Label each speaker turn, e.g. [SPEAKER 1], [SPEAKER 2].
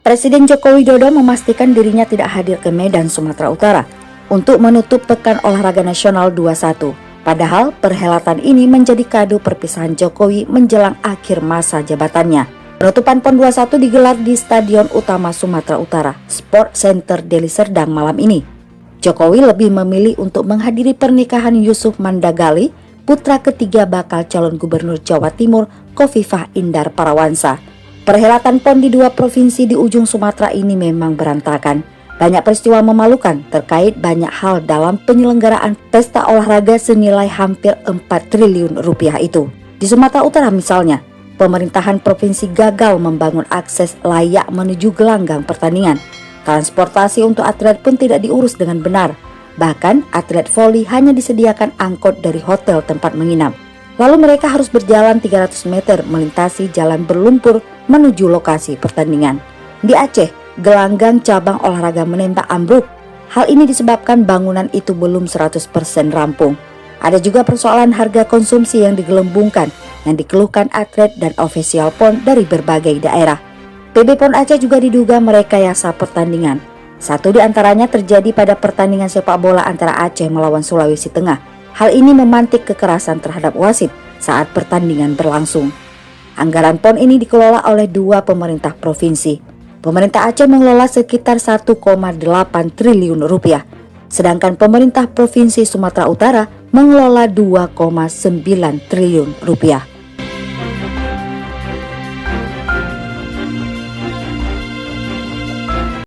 [SPEAKER 1] Presiden Joko Widodo memastikan dirinya tidak hadir ke Medan, Sumatera Utara untuk menutup Pekan Olahraga Nasional 21. Padahal perhelatan ini menjadi kado perpisahan Jokowi menjelang akhir masa jabatannya. Penutupan PON 21 digelar di Stadion Utama Sumatera Utara, Sport Center Deli Serdang malam ini. Jokowi lebih memilih untuk menghadiri pernikahan Yusuf Mandagali, putra ketiga bakal calon gubernur Jawa Timur, Khofifah Indar Parawansa. Perhelatan PON di dua provinsi di ujung Sumatera ini memang berantakan. Banyak peristiwa memalukan terkait banyak hal dalam penyelenggaraan pesta olahraga senilai hampir 4 triliun rupiah itu. Di Sumatera Utara misalnya, pemerintahan provinsi gagal membangun akses layak menuju gelanggang pertandingan. Transportasi untuk atlet pun tidak diurus dengan benar. Bahkan atlet voli hanya disediakan angkot dari hotel tempat menginap. Lalu mereka harus berjalan 300 meter melintasi jalan berlumpur menuju lokasi pertandingan. Di Aceh, gelanggang cabang olahraga menembak ambruk. Hal ini disebabkan bangunan itu belum 100% rampung. Ada juga persoalan harga konsumsi yang digelembungkan yang dikeluhkan atlet dan ofisial PON dari berbagai daerah. PB PON Aceh juga diduga merekayasa pertandingan. Satu di antaranya terjadi pada pertandingan sepak bola antara Aceh melawan Sulawesi Tengah. Hal ini memantik kekerasan terhadap wasit saat pertandingan berlangsung. Anggaran PON ini dikelola oleh dua pemerintah provinsi. Pemerintah Aceh mengelola sekitar 1,8 triliun rupiah, sedangkan pemerintah provinsi Sumatera Utara mengelola 2,9 triliun rupiah.